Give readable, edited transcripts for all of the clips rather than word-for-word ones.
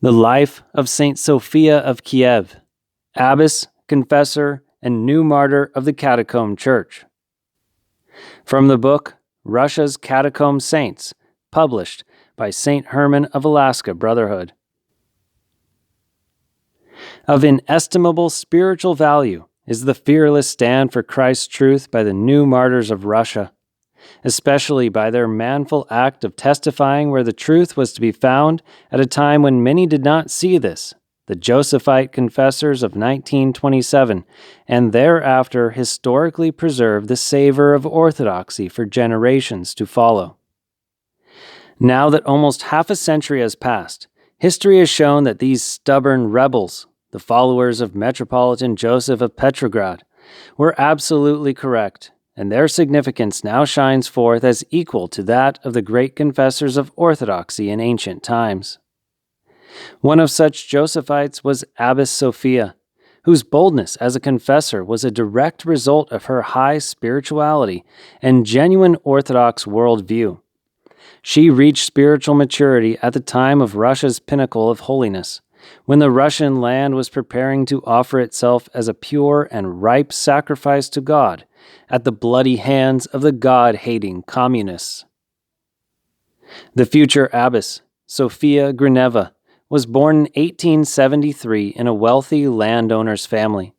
The Life of Saint Sophia of Kiev, Abbess, Confessor, and New Martyr of the Catacomb Church. From the book Russia's Catacomb Saints, published by St. Herman of Alaska Brotherhood. Of inestimable spiritual value is the fearless stand for Christ's truth by the new martyrs of Russia, especially by their manful act of testifying where the truth was to be found at a time when many did not see this, the Josephite confessors of 1927, and thereafter historically preserved the savor of orthodoxy for generations to follow. Now that almost half a century has passed, history has shown that these stubborn rebels, the followers of Metropolitan Joseph of Petrograd, were absolutely correct, and their significance now shines forth as equal to that of the great confessors of orthodoxy in ancient times. One of such Josephites was Abbess Sophia, whose boldness as a confessor was a direct result of her high spirituality and genuine Orthodox worldview. She reached spiritual maturity at the time of Russia's pinnacle of holiness, when the Russian land was preparing to offer itself as a pure and ripe sacrifice to God at the bloody hands of the God-hating communists. The future abbess, Sophia Grineva, was born in 1873 in a wealthy landowner's family.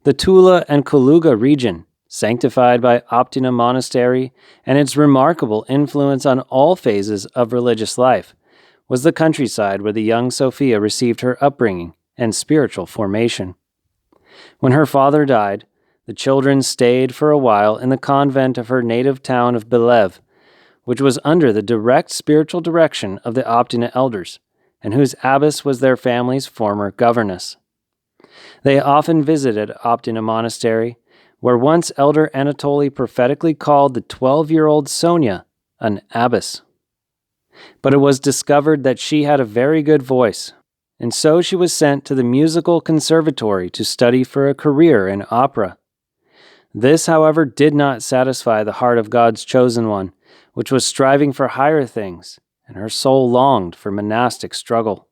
The Tula and Kaluga region, sanctified by Optina Monastery and its remarkable influence on all phases of religious life, was the countryside where the young Sophia received her upbringing and spiritual formation. When her father died, the children stayed for a while in the convent of her native town of Belev, which was under the direct spiritual direction of the Optina elders, and whose abbess was their family's former governess. They often visited Optina Monastery, where once Elder Anatoly prophetically called the 12-year-old Sonia an abbess. But it was discovered that she had a very good voice, and so she was sent to the musical conservatory to study for a career in opera. This, however, did not satisfy the heart of God's chosen one, which was striving for higher things, and her soul longed for monastic struggle.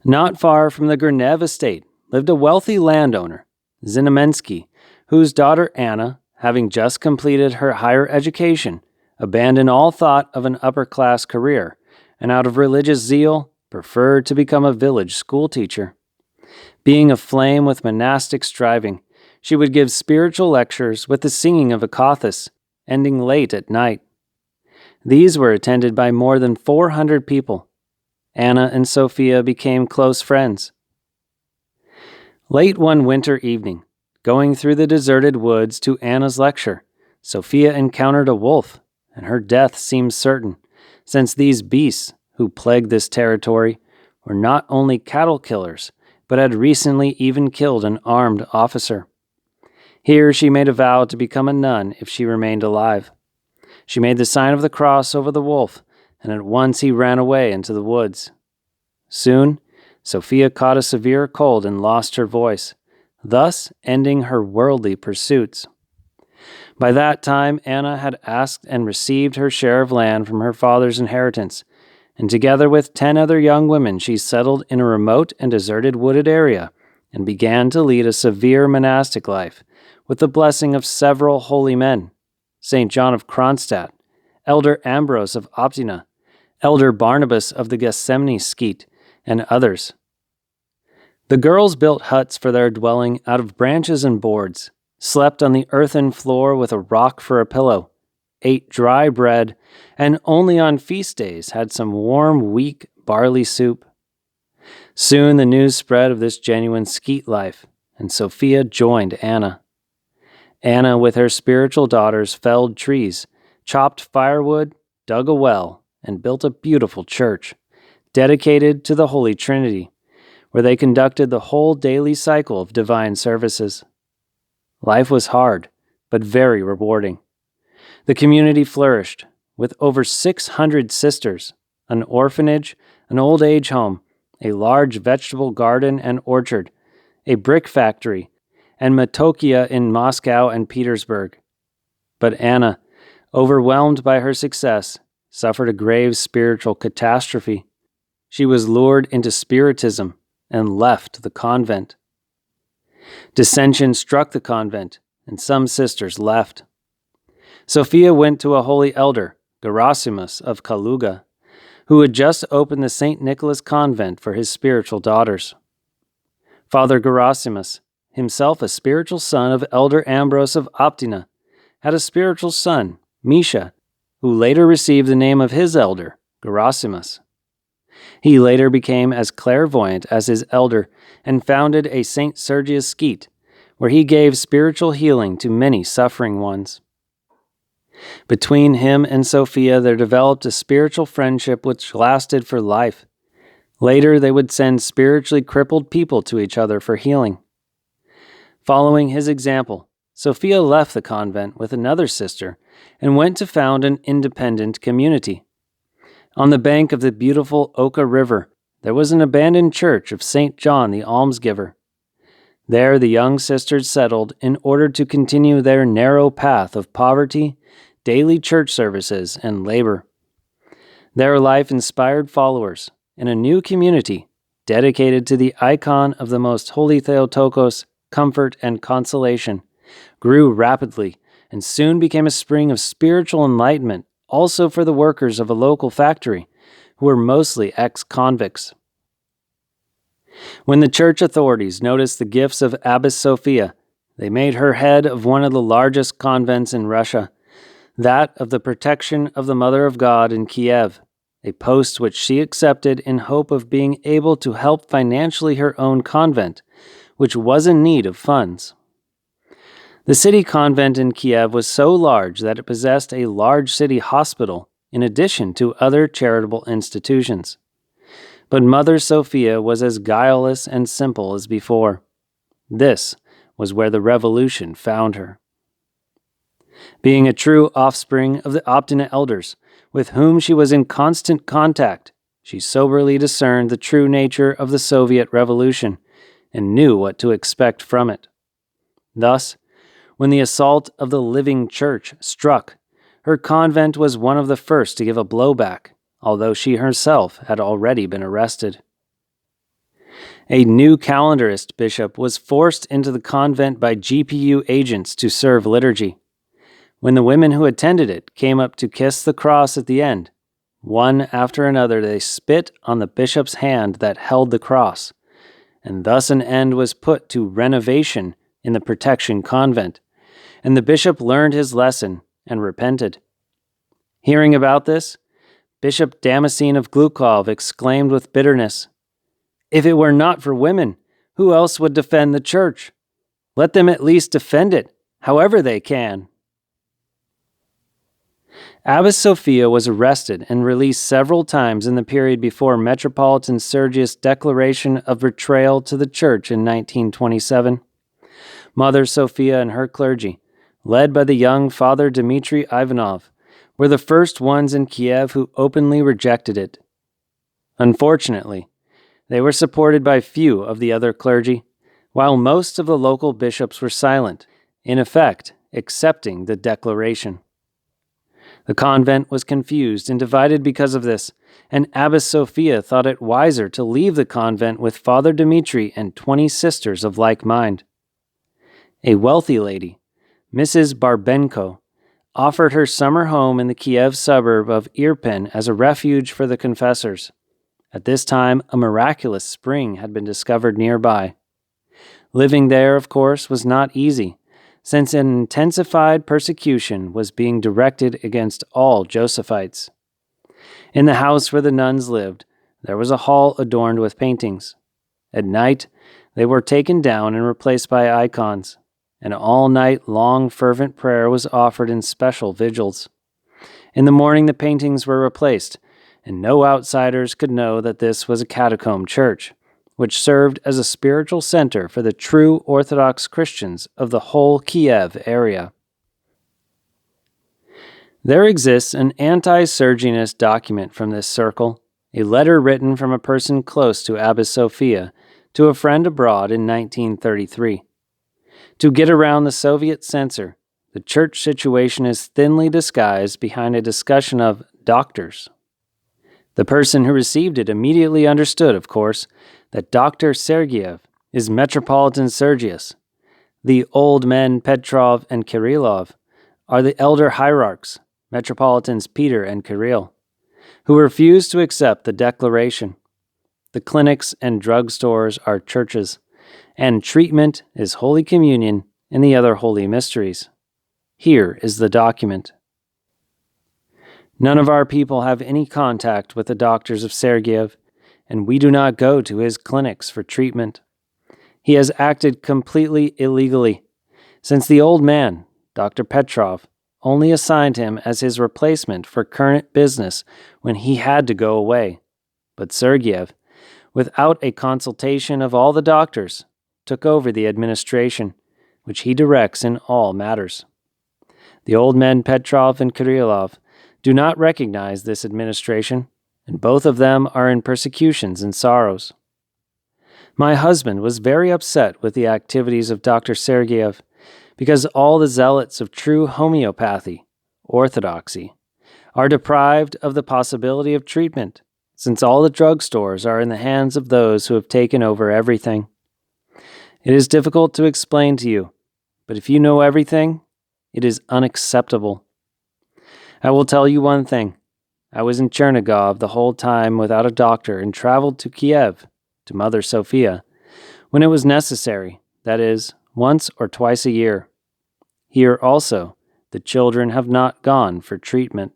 Not far from the Gurnev estate lived a wealthy landowner, Znamensky, whose daughter Anna, having just completed her higher education, abandoned all thought of an upper-class career, and out of religious zeal, preferred to become a village schoolteacher. Being aflame with monastic striving, she would give spiritual lectures with the singing of akathas, ending late at night. These were attended by more than 400 people. Anna and Sophia became close friends. Late one winter evening, going through the deserted woods to Anna's lecture, Sophia encountered a wolf, and her death seemed certain, since these beasts, who plagued this territory, were not only cattle killers, but had recently even killed an armed officer. Here she made a vow to become a nun if she remained alive. She made the sign of the cross over the wolf, and at once he ran away into the woods. Soon, Sophia caught a severe cold and lost her voice, thus ending her worldly pursuits. By that time, Anna had asked and received her share of land from her father's inheritance, and together with 10 other young women she settled in a remote and deserted wooded area and began to lead a severe monastic life, with the blessing of several holy men, St. John of Kronstadt, Elder Ambrose of Optina, Elder Barnabas of the Gethsemane Skete, and others. The girls built huts for their dwelling out of branches and boards, slept on the earthen floor with a rock for a pillow, ate dry bread, and only on feast days had some warm, weak barley soup. Soon the news spread of this genuine Skete life, and Sophia joined Anna. Anna, with her spiritual daughters, felled trees, chopped firewood, dug a well, and built a beautiful church, dedicated to the Holy Trinity, where they conducted the whole daily cycle of divine services. Life was hard, but very rewarding. The community flourished, with over 600 sisters, an orphanage, an old age home, a large vegetable garden and orchard, a brick factory, and Matokia in Moscow and Petersburg. But Anna, overwhelmed by her success, suffered a grave spiritual catastrophe. she was lured into Spiritism and left the convent. Dissension struck the convent, and some sisters left. Sophia went to a holy elder, Gerasimus of Kaluga, who had just opened the St. Nicholas convent for his spiritual daughters. Father Gerasimus, himself a spiritual son of Elder Ambrose of Optina, had a spiritual son, Misha, who later received the name of his elder, Gerasimus. He later became as clairvoyant as his elder and founded a St. Sergius Skete, where he gave spiritual healing to many suffering ones. Between him and Sophia there developed a spiritual friendship which lasted for life. Later they would send spiritually crippled people to each other for healing. Following his example, Sophia left the convent with another sister and went to found an independent community. On the bank of the beautiful Oka River, there was an abandoned church of St. John the Almsgiver. There the young sisters settled in order to continue their narrow path of poverty, daily church services, and labor. Their life inspired followers in a new community dedicated to the icon of the Most Holy Theotokos, comfort and consolation, grew rapidly and soon became a spring of spiritual enlightenment also for the workers of a local factory, who were mostly ex-convicts. When the church authorities noticed the gifts of Abbess Sophia, they made her head of one of the largest convents in Russia, that of the Protection of the Mother of God in Kiev, a post which she accepted in hope of being able to help financially her own convent, which was in need of funds. The city convent in Kiev was so large that it possessed a large city hospital in addition to other charitable institutions. But Mother Sophia was as guileless and simple as before. This was where the revolution found her. Being a true offspring of the Optina elders, with whom she was in constant contact, she soberly discerned the true nature of the Soviet Revolution and knew what to expect from it. Thus, when the assault of the living church struck, her convent was one of the first to give a blowback, although she herself had already been arrested. A new calendarist bishop was forced into the convent by GPU agents to serve liturgy. When the women who attended it came up to kiss the cross at the end, one after another they spit on the bishop's hand that held the cross, and thus an end was put to renovation in the Protection Convent, and the bishop learned his lesson and repented. Hearing about this, Bishop Damascene of Glukov exclaimed with bitterness, "If it were not for women, who else would defend the church? Let them at least defend it, however they can." Abbess Sophia was arrested and released several times in the period before Metropolitan Sergius' declaration of betrayal to the church in 1927. Mother Sophia and her clergy, led by the young Father Dmitry Ivanov, were the first ones in Kiev who openly rejected it. Unfortunately, they were supported by few of the other clergy, while most of the local bishops were silent, in effect accepting the declaration. The convent was confused and divided because of this, and Abbess Sophia thought it wiser to leave the convent with Father Dmitry and 20 sisters of like mind. A wealthy lady, Mrs. Barbenko, offered her summer home in the Kiev suburb of Irpin as a refuge for the confessors. At this time, a miraculous spring had been discovered nearby. Living there, of course, was not easy, since an intensified persecution was being directed against all Josephites. In the house where the nuns lived, there was a hall adorned with paintings. At night, they were taken down and replaced by icons, and all night long fervent prayer was offered in special vigils. In the morning the paintings were replaced, and no outsiders could know that this was a catacomb church, which served as a spiritual center for the true Orthodox Christians of the whole Kiev area. There exists an Anti-Sergianist document from this circle, a letter written from a person close to Abbess Sophia to a friend abroad in 1933. To get around the Soviet censor, the church situation is thinly disguised behind a discussion of doctors. The person who received it immediately understood, of course, that Dr. Sergeyev is Metropolitan Sergius. The old men Petrov and Kirillov are the elder hierarchs, Metropolitans Peter and Kirill, who refused to accept the declaration. The clinics and drugstores are churches, and treatment is Holy Communion and the other holy mysteries. Here is the document. None of our people have any contact with the doctors of Sergeyev, and we do not go to his clinics for treatment. He has acted completely illegally, since the old man, Dr. Petrov, only assigned him as his replacement for current business when he had to go away. But Sergeyev, without a consultation of all the doctors, took over the administration, which he directs in all matters. The old men Petrov and Kirillov do not recognize this administration, and both of them are in persecutions and sorrows. My husband was very upset with the activities of Dr. Sergeyev because all the zealots of true homeopathy, orthodoxy, are deprived of the possibility of treatment, since all the drugstores are in the hands of those who have taken over everything. It is difficult to explain to you, but if you know everything, it is unacceptable. I will tell you one thing. I was in Chernigov the whole time without a doctor and traveled to Kiev, to Mother Sophia, when it was necessary, that is, once or twice a year. Here also, the children have not gone for treatment.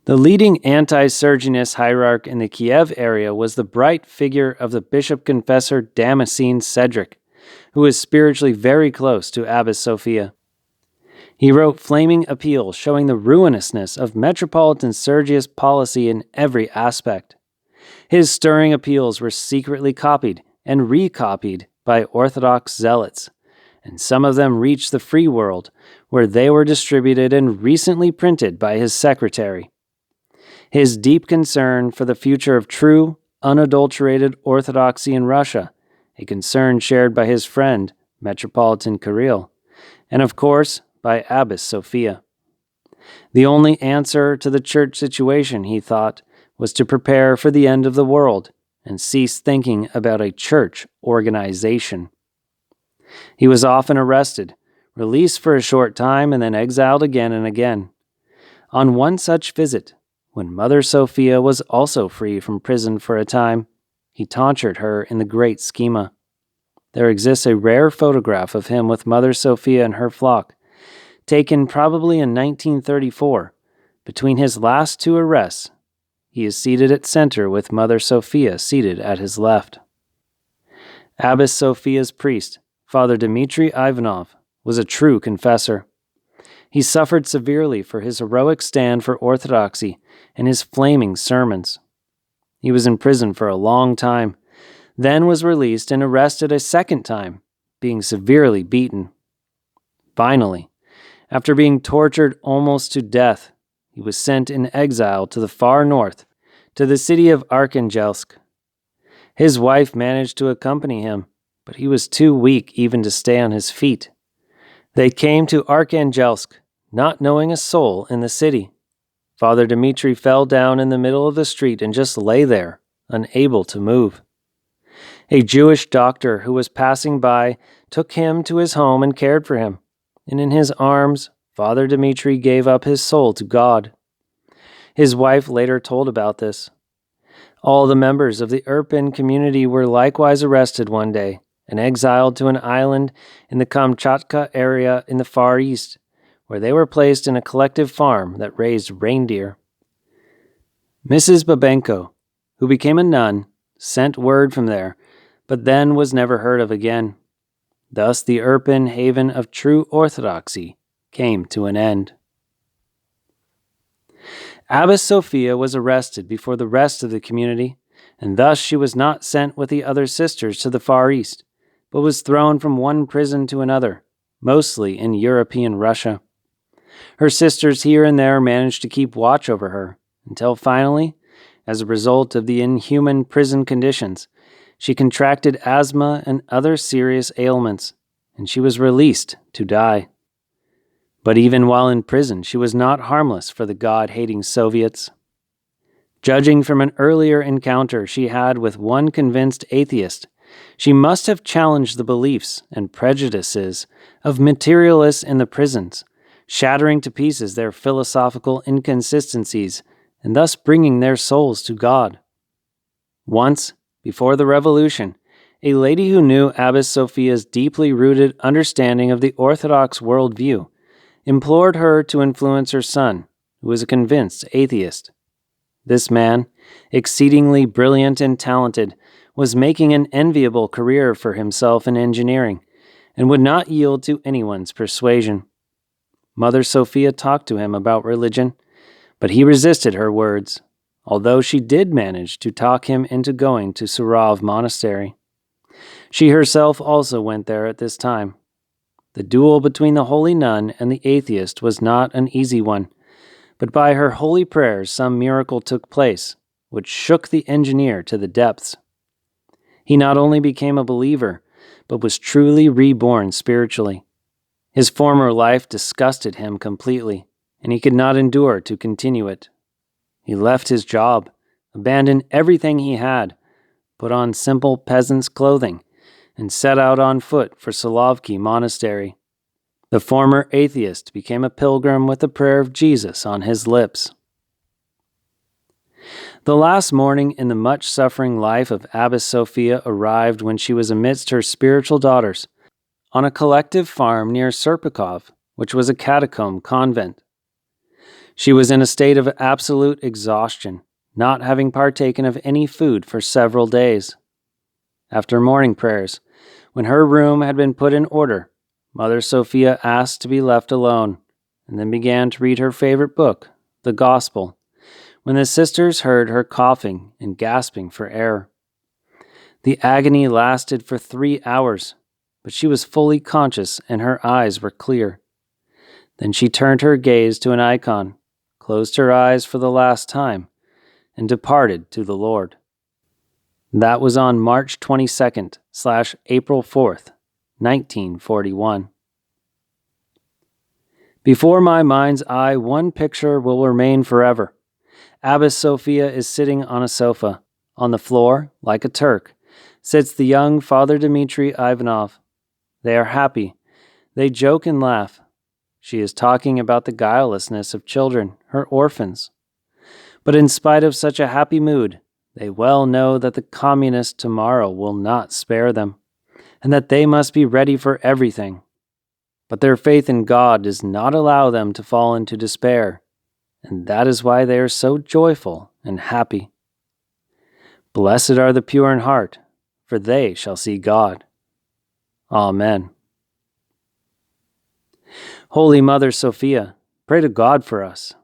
The leading anti-Sergianist hierarch in the Kiev area was the bright figure of the Bishop Confessor Damascene Cedric, who was spiritually very close to Abbess Sophia. He wrote flaming appeals showing the ruinousness of Metropolitan Sergius policy in every aspect. His stirring appeals were secretly copied and recopied by Orthodox zealots, and some of them reached the free world, where they were distributed and recently printed by his secretary. His deep concern for the future of true, unadulterated orthodoxy in Russia, a concern shared by his friend, Metropolitan Kirill, and of course, by Abbess Sophia. The only answer to the church situation, he thought, was to prepare for the end of the world and cease thinking about a church organization. He was often arrested, released for a short time, and then exiled again and again. On one such visit, when Mother Sophia was also free from prison for a time, he tonsured her in the great schema. There exists a rare photograph of him with Mother Sophia and her flock, taken probably in 1934, between his last two arrests. He is seated at center with Mother Sophia seated at his left. Abbess Sophia's priest, Father Dmitry Ivanov, was a true confessor. He suffered severely for his heroic stand for orthodoxy and his flaming sermons. He was in prison for a long time, then was released and arrested a second time, being severely beaten. Finally, after being tortured almost to death, he was sent in exile to the far north, to the city of Arkhangelsk. His wife managed to accompany him, but he was too weak even to stay on his feet. They came to Arkhangelsk, not knowing a soul in the city. Father Dmitry fell down in the middle of the street and just lay there, unable to move. A Jewish doctor who was passing by took him to his home and cared for him, and in his arms, Father Dmitry gave up his soul to God. His wife later told about this. All the members of the Irpin community were likewise arrested one day and exiled to an island in the Kamchatka area in the Far East, where they were placed in a collective farm that raised reindeer. Mrs. Babenko, who became a nun, sent word from there, but then was never heard of again. Thus the Irpin haven of true orthodoxy came to an end. Abbess Sophia was arrested before the rest of the community, and thus she was not sent with the other sisters to the Far East, but was thrown from one prison to another, mostly in European Russia. Her sisters here and there managed to keep watch over her, until finally, as a result of the inhuman prison conditions, she contracted asthma and other serious ailments, and she was released to die. But even while in prison, she was not harmless for the God-hating Soviets. Judging from an earlier encounter she had with one convinced atheist, she must have challenged the beliefs and prejudices of materialists in the prisons, shattering to pieces their philosophical inconsistencies and thus bringing their souls to God. Once, before the Revolution, a lady who knew Abbess Sophia's deeply rooted understanding of the Orthodox worldview implored her to influence her son, who was a convinced atheist. This man, exceedingly brilliant and talented, was making an enviable career for himself in engineering, and would not yield to anyone's persuasion. Mother Sophia talked to him about religion, but he resisted her words, although she did manage to talk him into going to Surov Monastery. She herself also went there at this time. The duel between the holy nun and the atheist was not an easy one, but by her holy prayers some miracle took place, which shook the engineer to the depths. He not only became a believer, but was truly reborn spiritually. His former life disgusted him completely, and he could not endure to continue it. He left his job, abandoned everything he had, put on simple peasant's clothing, and set out on foot for Solovki Monastery. The former atheist became a pilgrim with the prayer of Jesus on his lips. The last morning in the much-suffering life of Abbess Sophia arrived when she was amidst her spiritual daughters, on a collective farm near Serpukhov, which was a catacomb convent. She was in a state of absolute exhaustion, not having partaken of any food for several days. After morning prayers, when her room had been put in order, Mother Sophia asked to be left alone, and then began to read her favorite book, the Gospel, when the sisters heard her coughing and gasping for air. The agony lasted for 3 hours, but she was fully conscious and her eyes were clear. Then she turned her gaze to an icon, closed her eyes for the last time, and departed to the Lord. That was on March 22nd/April 4th, 1941. Before my mind's eye, one picture will remain forever. Abbess Sophia is sitting on a sofa. On the floor, like a Turk, sits the young Father Dmitry Ivanov. They are happy. They joke and laugh. She is talking about the guilelessness of children, her orphans. But in spite of such a happy mood, they well know that the communist tomorrow will not spare them, and that they must be ready for everything. But their faith in God does not allow them to fall into despair, and that is why they are so joyful and happy. Blessed are the pure in heart, for they shall see God. Amen. Holy Mother Sophia, pray to God for us.